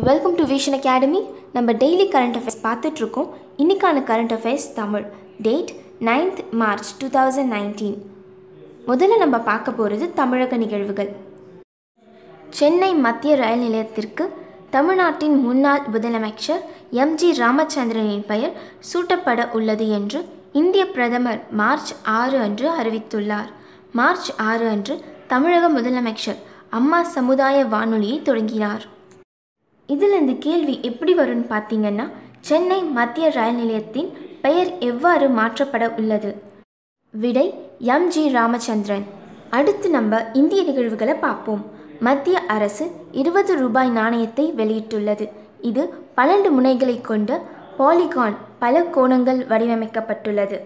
Welcome to vision academy. நம்ம daily current affairs பார்த்துட்ருக்கோம். இன்றைக்கான current affairs Tamil, date 9th March 2019. முதல்ல நம்ம பார்க்க போகிறது தமிழக நிகழ்வுகள். சென்னை மத்திய ரயில் நிலையத்திற்கு தமிழ்நாட்டின் முன்னாள் முதலமைச்சர் எம்.ஜி. ராமச்சந்திரனின் பெயர் சூட்டப்பட உள்ளது என்று இந்திய பிரதமர் மார்ச் 6 அன்று அறிவித்துள்ளார். மார்ச் 6 அன்று தமிழக முதலமைச்சர் அம்மா சமுதாய வானொலியை தொடங்கினார். இதில் இந்த கேள்வி எப்படி வரும்னு பார்த்தீங்கன்னா, சென்னை மத்திய ரயில் நிலையத்தின் பெயர் எவ்வாறு மாற்றப்பட உள்ளது? விடை எம்.ஜி. ராமச்சந்திரன். அடுத்து நம்ம இந்திய நிகழ்வுகளை பார்ப்போம். மத்திய அரசு 20 ரூபாய் நாணயத்தை வெளியிட்டுள்ளது. இது 12 முனைகளை கொண்ட பாலிகான் பல கோணங்கள் வடிவமைக்கப்பட்டுள்ளது.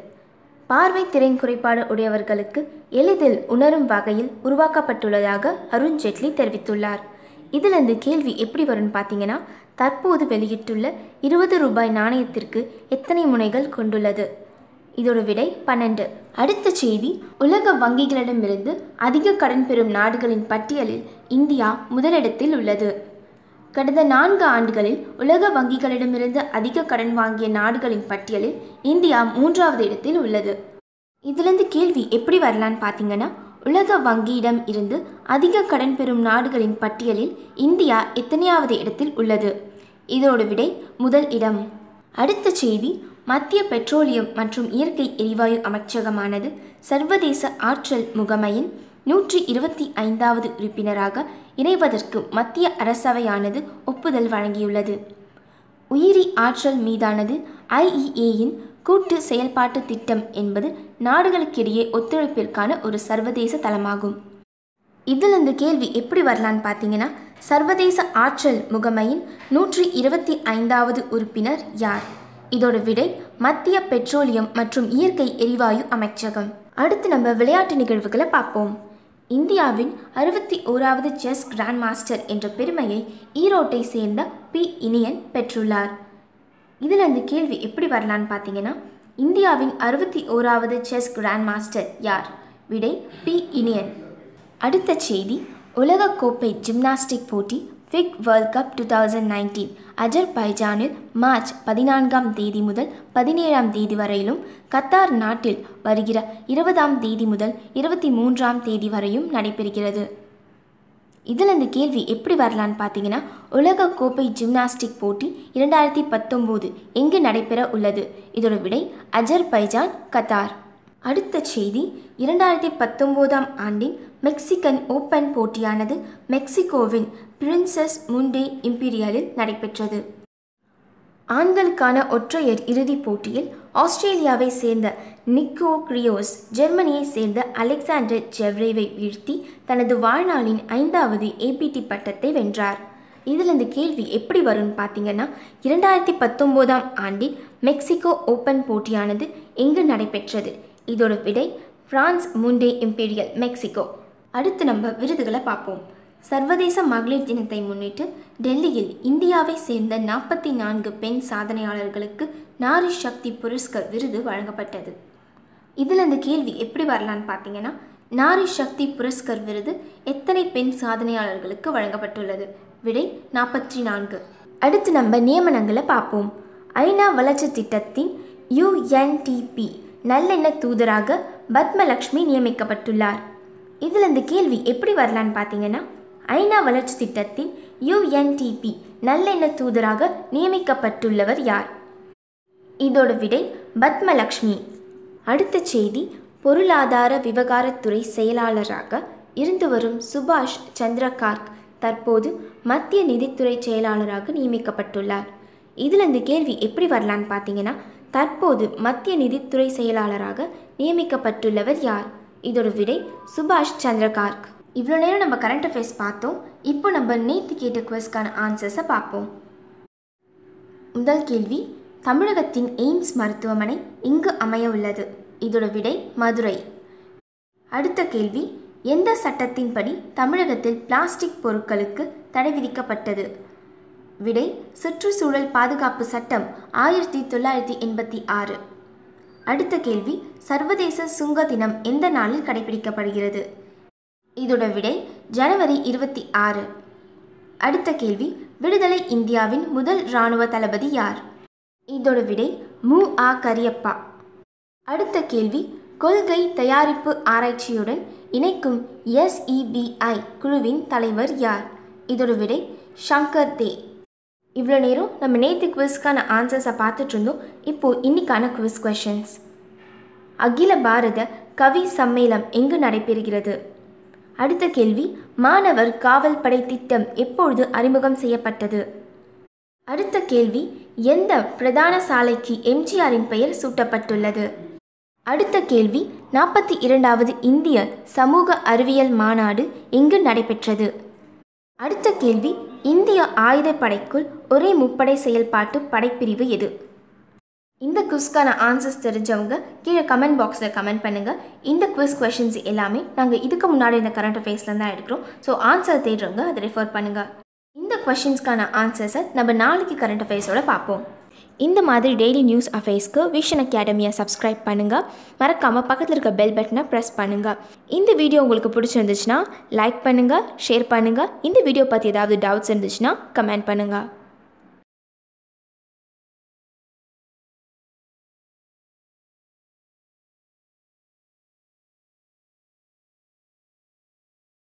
பார்வை திறன் குறைபாடு உடையவர்களுக்கு எளிதில் உணரும் வகையில் உருவாக்கப்பட்டுள்ளதாக அருண்ஜேட்லி தெரிவித்துள்ளார். இதில் இந்த கேள்வி எப்படி வரும்னு பார்த்தீங்கன்னா, தற்போது வெளியிட்டுள்ள 20 ரூபாய் நாணயத்திற்கு எத்தனை முனைகள் கொண்டுள்ளது? இதோட விடை 12. அடுத்த செய்தி, உலக வங்கிகளிடமிருந்து அதிக கடன் பெறும் நாடுகளின் பட்டியலில் இந்தியா முதலிடத்தில் உள்ளது. கடந்த 4 ஆண்டுகளில் உலக வங்கிகளிடமிருந்து அதிக கடன் வாங்கிய நாடுகளின் பட்டியலில் இந்தியா 3வது இடத்தில் உள்ளது. இதிலிருந்து கேள்வி எப்படி வரலான்னு பார்த்தீங்கன்னா, உலக வங்கியிடம் இருந்து அதிக கடன் பெறும் நாடுகளின் பட்டியலில் இந்தியா எத்தனையாவது இடத்தில் உள்ளது? இதோட விடை முதல் இடம். அடுத்த செய்தி, மத்திய பெட்ரோலியம் மற்றும் இயற்கை எரிவாயு அமைச்சகமானது சர்வதேச ஆற்றல் முகமையின் 125வது உறுப்பினராக இணைவதற்கு மத்திய அரசவையானது ஒப்புதல் வழங்கியுள்ளது. உயிரி ஆற்றல் மீதானது IEAயின் கூட்டு செயல்பாட்டு திட்டம் என்பது நாடுகளுக்கிடையே ஒத்துழைப்பிற்கான ஒரு சர்வதேச தளமாகும். இதில் இந்த கேள்வி எப்படி வரலான்னு பார்த்தீங்கன்னா, சர்வதேச ஆற்றல் முகமையின் 125வது உறுப்பினர் யார்? இதோட விடை மத்திய பெட்ரோலியம் மற்றும் இயற்கை எரிவாயு அமைச்சகம். அடுத்து நம்ம விளையாட்டு நிகழ்வுகளை பார்ப்போம். இந்தியாவின் 61வது செஸ் கிராண்ட் மாஸ்டர் என்ற பெருமையை ஈரோட்டை சேர்ந்த பி. இனியன் பெற்றுள்ளார். இதில் இந்த கேள்வி எப்படி வரலான்னு பார்த்தீங்கன்னா, இந்தியாவின் 61வது செஸ் கிராண்ட் மாஸ்டர் யார்? விடை பி. இனியன். அடுத்த செய்தி, உலகக்கோப்பை ஜிம்னாஸ்டிக் போட்டி ஃபிக் வேர்ல்ட் கப் 2019 அஜர்பைஜானில் மார்ச் 14ஆம் தேதி முதல் 17ஆம் தேதி வரையிலும், கத்தார் நாட்டில் வருகிற 20ஆம் தேதி முதல் 23ஆம் தேதி வரையும் நடைபெறுகிறது. இதில் இந்த கேள்வி எப்படி வரலான்னு பார்த்தீங்கன்னா, உலகக்கோப்பை ஜிம்னாஸ்டிக் போட்டி 2019 எங்கு நடைபெற உள்ளது? இதோட விடை அஜர்பைஜான், கத்தார். அடுத்த செய்தி, 2019ஆம் ஆண்டின் மெக்சிகன் ஓப்பன் போட்டியானது மெக்சிகோவின் பிரின்சஸ் முண்டே இம்பீரியலில் நடைபெற்றது. ஆண்களுக்கான ஒற்றையர் இறுதிப் போட்டியில் ஆஸ்திரேலியாவை சேர்ந்த நிக்கோ கிரியோஸ் ஜெர்மனியை சேர்ந்த அலெக்சாண்டர் ஜெவ்ரேவை வீழ்த்தி தனது வாழ்நாளின் 5வது APT பட்டத்தை வென்றார். இதில் இந்த கேள்வி எப்படி வரும்னு பார்த்தீங்கன்னா, 2019ஆம் ஆண்டில் மெக்சிகோ ஓப்பன் போட்டியானது எங்கு நடைபெற்றது? இதோட விடை பிரான்ஸ் முண்டே இம்பீரியல், மெக்சிகோ. அடுத்து நம்ம விருதுகளை பார்ப்போம். சர்வதேச மகளிர் தினத்தை முன்னிட்டு டெல்லியில் இந்தியாவை சேர்ந்த 44 பெண் சாதனையாளர்களுக்கு நாரி சக்தி புரஸ்கர் விருது வழங்கப்பட்டது. இதில் இந்த கேள்வி எப்படி வரலான்னு பார்த்தீங்கன்னா, நாரி சக்தி புரஸ்கர் விருது எத்தனை பெண் சாதனையாளர்களுக்கு வழங்கப்பட்டுள்ளது? விடை 44. அடுத்து நம்ம நியமனங்களை பார்ப்போம். ஐநா வளர்ச்சி திட்டத்தின் UNDP நல்லெண்ண தூதராக பத்மலக்ஷ்மி நியமிக்கப்பட்டுள்ளார். இதில் இந்த கேள்வி எப்படி வரலான்னு பார்த்தீங்கன்னா, ஐநா வளர்ச்சி திட்டத்தின் UNDP நல்லெண்ண தூதராக நியமிக்கப்பட்டுள்ளவர் யார்? இதோட விடை பத்மலக்ஷ்மி. அடுத்த செய்தி, பொருளாதார விவகாரத்துறை செயலாளராக இருந்து வரும் சுபாஷ் சந்திர கார்க் தற்போது மத்திய நிதித்துறை செயலாளராக நியமிக்கப்பட்டுள்ளார். இதில் இந்த கேள்வி எப்படி வரலான்னு பார்த்தீங்கன்னா, தற்போது மத்திய நிதித்துறை செயலாளராக நியமிக்கப்பட்டுள்ளவர் யார்? இதோட விடை சுபாஷ் சந்திர கார்க். இவ்வளோ நேரம் நம்ம கரண்ட் அஃபேர்ஸ் பார்த்தோம். இப்போ நம்ம நேற்று கேட்ட குவெஸ்க்கான ஆன்சர்ஸை பார்ப்போம். முதல் கேள்வி, தமிழகத்தின் எய்ம்ஸ் மருத்துவமனை எங்கு அமைய உள்ளது? இதோட விடை மதுரை. அடுத்த கேள்வி, எந்த சட்டத்தின்படி தமிழகத்தில் பிளாஸ்டிக் பொருட்களுக்கு தடை விதிக்கப்பட்டது? விடை சுற்றுச்சூழல் பாதுகாப்பு சட்டம் 1986. அடுத்த கேள்வி, சர்வதேச சுங்க தினம் எந்த நாளில் கடைபிடிக்கப்படுகிறது? இதோட விடை ஜனவரி 26. அடுத்த கேள்வி, விடுதலை இந்தியாவின் முதல் இராணுவ தளபதி யார்? இதோட விடை மு.ஆ. கரியப்பா. அடுத்த கேள்வி, கொள்கை தயாரிப்பு ஆராய்ச்சியுடன் இணைக்கும் SEBI குழுவின் தலைவர் யார்? இதோட விடை சங்கர் தே. இவ்வளோ நேரம் நம்ம நேற்று குவிஸ்க்கான ஆன்சர்ஸை பார்த்துட்டு இருந்தோம். இப்போது இன்னைக்கான குவிஸ் கொஷின்ஸ். அகில பாரத கவி சம்மேளனம் எங்கு நடைபெறுகிறது? அடுத்த கேள்வி, மாணவர் காவல் படை திட்டம் எப்பொழுது அறிமுகம் செய்யப்பட்டது? அடுத்த கேள்வி, எந்த பிரதான சாலைக்கு எம்ஜிஆரின் பெயர் சூட்டப்பட்டுள்ளது? அடுத்த கேள்வி, 42வது இந்திய சமூக அறிவியல் மாநாடு எங்கு நடைபெற்றது? அடுத்த கேள்வி, இந்திய ஆயுதப்படைக்குள் ஒரே முப்படை செயல்பாட்டு படைப்பிரிவு எது? இந்த குவிஸ்க்கான ஆன்சர்ஸ் தெரிஞ்சவங்க கீழே கமெண்ட் பாக்ஸில் கமெண்ட் பண்ணுங்கள். இந்த குவிஸ் கொஷின்ஸ் எல்லாமே நாங்கள் இதுக்கு முன்னாடி இந்த கரண்ட் அஃபேர்ஸில் தான் எடுக்கிறோம். ஸோ ஆன்சர் தேடுறவங்க அதை ரெஃபர் பண்ணுங்கள். இந்த கொஷின்ஸ்க்கான ஆன்சர்ஸை நம்ம நாளைக்கு கரண்ட் அஃபேர்ஸோட பார்ப்போம். இந்த மாதிரி டெய்லி நியூஸ் அஃபேர்ஸ்க்கு விஷன் அகாடமியை சப்ஸ்கிரைப் பண்ணுங்கள். மறக்காமல் பக்கத்தில் இருக்க பெல் பட்டனை ப்ரெஸ் பண்ணுங்கள். இந்த வீடியோ உங்களுக்கு பிடிச்சிருந்துச்சுன்னா லைக் பண்ணுங்கள், ஷேர் பண்ணுங்கள். இந்த வீடியோ பற்றி ஏதாவது டவுட்ஸ் இருந்துச்சுன்னா கமெண்ட் பண்ணுங்கள்.